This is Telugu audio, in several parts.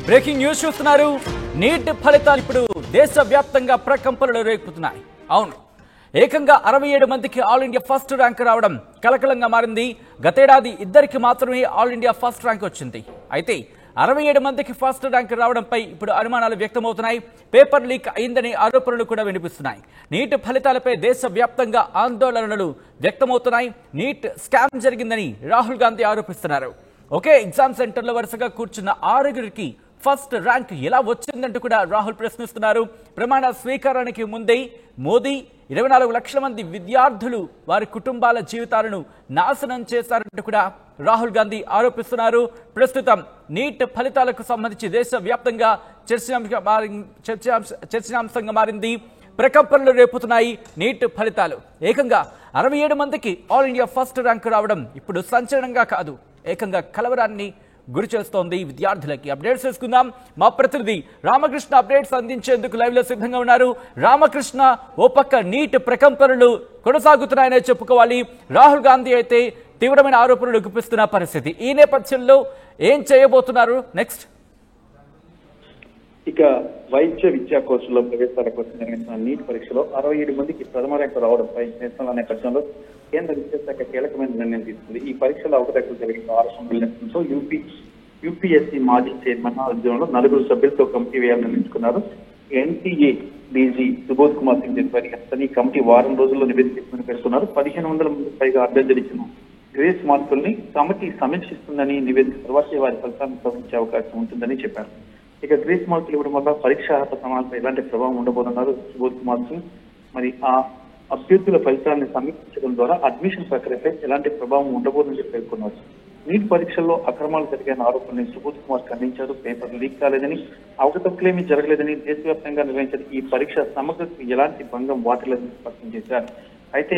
బ్రేకింగ్ న్యూస్ చూస్తున్నారు. నీట్ ఫలితాలు ఇప్పుడు దేశవ్యాప్తంగా ప్రకంపనలు రేపుతున్నాయి. అవును, ఏకంగా 67 మందికి ఆల్ ఇండియా ఫస్ట్ ర్యాంక్ రావడం కలకలంగా మారింది. గతేడాది ఇద్దరికి మాత్రమే ఆల్ ఇండియా ఫస్ట్ ర్యాంక్ వచ్చింది. అయితే 67 మందికి ఫస్ట్ ర్యాంక్ రావడంపై ఇప్పుడు అనుమానాలు వ్యక్తమవుతున్నాయి. పేపర్ లీక్ అయిందనే ఆరోపణలు కూడా వినిపిస్తున్నాయి. నీట్ ఫలితాలపై దేశవ్యాప్తంగా ఆందోళనలు వ్యక్తమవుతున్నాయి. నీట్ స్కామ్ జరిగిందని రాహుల్ గాంధీ ఆరోపిస్తున్నారు. ఒకే ఎగ్జామ్ సెంటర్లో వరుసగా కూర్చున్న 6గురికి ఫస్ట్ ర్యాంక్ ఎలా వచ్చిందంటూ కూడా రాహుల్ ప్రశ్నిస్తున్నారు. ప్రమాణ స్వీకారానికి ముందే మోదీ 24 లక్షల మంది విద్యార్థులు వారి కుటుంబాల జీవితాలను నాశనం చేశారంటూ కూడా రాహుల్ గాంధీ ఆరోపిస్తున్నారు. ప్రస్తుతం నీట్ ఫలితాలకు సంబంధించి దేశవ్యాప్తంగా చర్చనాంశంగా మారింది. ప్రకంపనలు రేపుతున్నాయి నీట్ ఫలితాలు. ఏకంగా 67 మందికి ఆల్ ఇండియా ఫస్ట్ ర్యాంక్ రావడం ఇప్పుడు సంచలనంగా కాదు, ఏకంగా కలవరాన్ని గురి చేస్తోంది విద్యార్థులకి. అప్డేట్స్ చేసుకుందాం. మా ప్రతినిధి రామకృష్ణ అప్డేట్స్ అందించేందుకు లైవ్ లో సిద్ధంగా ఉన్నారు. రామకృష్ణ, ఓ పక్క నీట్ ప్రకంపనలు కొనసాగుతున్నాయనే చెప్పుకోవాలి. రాహుల్ గాంధీ అయితే తీవ్రమైన ఆరోపణలు గుప్పిస్తున్న పరిస్థితి. ఈ నేపథ్యంలో ఏం చేయబోతున్నారు నెక్స్ట్? ఇక వైద్య విద్యా కోర్సులో ప్రవేశాల కోసం నిర్వహించిన నీట్ పరీక్షలో 67 మందికి ప్రథమ ర్యాంకు రావడంపై నిరసనల నేపథ్యంలో కేంద్ర విద్యాశాఖ కీలకమైన నిర్ణయం తీసుకుంది. ఈ పరీక్షలో అవకతవకలు జరిగిన ఆరోపణల నేపథ్యంతో యూపీఎస్సీ మాజీ చైర్మన్ ఆధ్వర్యంలో 4 సభ్యులతో కమిటీ వేయాలని నిర్ణయించుకున్నారు. ఎన్టీఏ డీజీ సుబోధ్ కుమార్ సింగ్ చెప్పారు. ఈ కమిటీ వారం రోజుల్లో నివేదిక ఇస్తుందని పేర్కొన్నారు. 1500 మంది పైగా అభ్యర్థులు ఇచ్చిన గ్రేస్ మార్కుల్ని కమిటీ సమీక్షిస్తుందని, నివేదిక తర్వాత వారి ఫలితాలను ప్రకటించే అవకాశం ఉంటుందని చెప్పారు. ఇక గ్రేస్ మార్కులు ఇవ్వడం వల్ల పరీక్షా అర్హత ప్రమాణాలపై ఎలాంటి ప్రభావం ఉండబోతున్నారు సుబోధ్ కుమార్ సింగ్. మరి ఆ అభ్యర్థుల ఫలితాలను సమీక్షించడం ద్వారా అడ్మిషన్ ప్రక్రియపై ఎలాంటి ప్రభావం ఉండబోతుందని పేర్కొన్నారు. నీట్ పరీక్షల్లో అక్రమాలు జరిగిన ఆరోపణలను సుబోధ్ కుమార్ ఖండించారు. పేపర్ లీక్ కాలేదని, అవకతవకలేమీ జరగలేదని, దేశవ్యాప్తంగా నిర్వహించిన ఈ పరీక్ష సమగ్రతకు ఎలాంటి భంగం వాటిల్లని స్పష్టం చేశారు. అయితే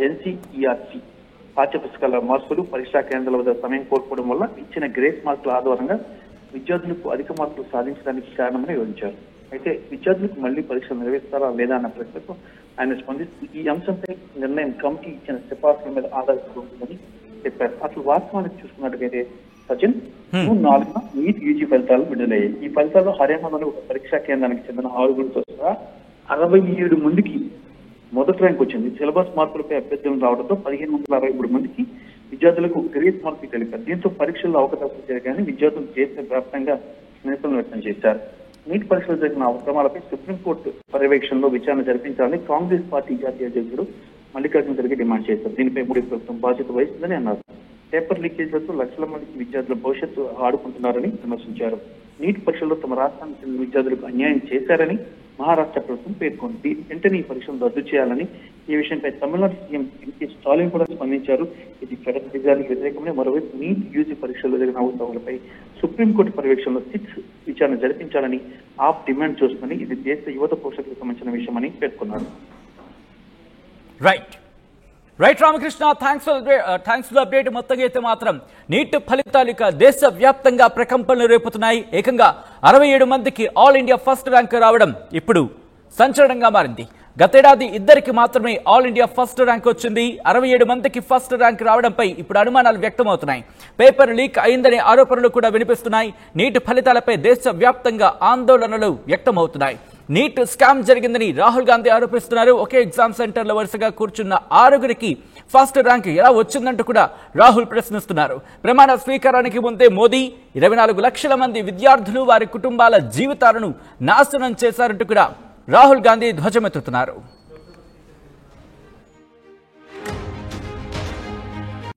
ఎన్సీఈఆర్టీ పాఠ్యపుస్తకాల మార్పులు, పరీక్షా కేంద్రాల వద్ద సమయం కోల్పోవడం వల్ల ఇచ్చిన గ్రేస్ మార్కుల ఆధారంగా విద్యార్థులకు అధిక మార్కులు సాధించడానికి కారణమని వివరించారు. అయితే విద్యార్థులకు మళ్లీ పరీక్షలు నిర్వహిస్తారా లేదా అన్న ప్రశ్నకు ఆయన స్పందిస్తూ ఈ అంశంపై నిర్ణయం కమిటీ ఇచ్చిన సిఫార్సుల మీద ఆధారపడి ఉంటుందని చెప్పారు. అసలు వాస్తవానికి చూసుకున్నట్టుగైతే సచిన్, జూన్ 4న నీట్ యూజీ ఫలితాలు విడుదలయ్యాయి. ఈ ఫలితాల్లో హర్యానాలోని ఒక పరీక్షా కేంద్రానికి చెందిన 6గురితో సహా 67 మందికి మొదటి ర్యాంక్ వచ్చింది. సిలబస్ మార్కులపై అభ్యర్థులు రావడంతో 1563 మందికి విద్యార్థులకు గ్రేస్ మార్కులు తెలిపారు. దీంతో పరీక్షల్లో అవకతవకలు జరిగాయని విద్యార్థులు దేశవ్యాప్తంగా నిరసనలు వ్యక్తం చేశారు. నీట్ పరీక్షలు జరిగిన అక్రమాలపై సుప్రీంకోర్టు పర్యవేక్షణలో విచారణ జరిపించాలని కాంగ్రెస్ పార్టీ జాతీయ అధ్యక్షుడు మల్లికార్జున ఖర్గే డిమాండ్ చేశారు. దీనిపై మోడీ ప్రభుత్వం బాధ్యత వహిస్తుందని అన్నారు. పేపర్ లీకేజీలతో లక్షల మందికి విద్యార్థుల భవిష్యత్తు ఆడుకుంటున్నారని విమర్శించారు. నీట్ పరీక్షల్లో తమ రాష్ట్రానికి చెందిన విద్యార్థులకు అన్యాయం చేశారని మహారాష్ట్ర ప్రభుత్వం పేర్కొంది. వెంటనే ఈ పరీక్షను రద్దు చేయాలని, ఈ విషయంపై తమిళనాడు సీఎం ఎంకే స్టాలిన్ కూడా స్పందించారు. ఇది ఫెడరల్ నిజానికి వ్యతిరేకమని, మరోవైపు నీట్ యూజీ పరీక్షల్లో జరిగిన అవకతవకలపై సుప్రీంకోర్టు పర్యవేక్షణలో సిట్స్ విచారణ జరిపించాలని ఆప్ డిమాండ్ చేస్తుందని, ఇది దేశ యువత పోషకులకు సంబంధించిన విషయమని పేర్కొన్నారు. Right Ramakrishna, thanks for update. మొత్తంగా అయితే మాత్రం నీట్ ఫలితాలు ఇక దేశవ్యాప్తంగా ప్రకంపనలు రేపుతున్నాయి. ఏకంగా 67 మందికి ఆల్ ఇండియా ఫస్ట్ ర్యాంక్ రావడం ఇప్పుడు సంచలనంగా మారింది. గతేడాది ఇద్దరికి మాత్రమే ఆల్ ఇండియా ఫస్ట్ ర్యాంక్ వచ్చింది. 67 మందికి ఫస్ట్ ర్యాంక్ రావడంపై ఇప్పుడు అనుమానాలు వ్యక్తమవుతున్నాయి. పేపర్ లీక్ అయిందనే ఆరోపణలు కూడా వినిపిస్తున్నాయి. నీట్ ఫలితాలపై దేశవ్యాప్తంగా ఆందోళనలు వ్యక్తమవుతున్నాయి. నీట్ స్కామ్ జరిగిందని రాహుల్ గాంధీ ఆరోపిస్తున్నారు. ఒకే ఎగ్జామ్ సెంటర్లో వరుసగా కూర్చున్న 6గురికి ఫస్ట్ ర్యాంక్ ఎలా వచ్చిందంటూ కూడా రాహుల్ ప్రశ్నిస్తున్నారు. ప్రమాణ స్వీకారానికి ముందే మోదీ 24 లక్షల మంది విద్యార్థులు వారి కుటుంబాల జీవితాలను నాశనం చేశారంటూ కూడా రాహుల్ గాంధీ ధ్వజమెత్తుతున్నారు.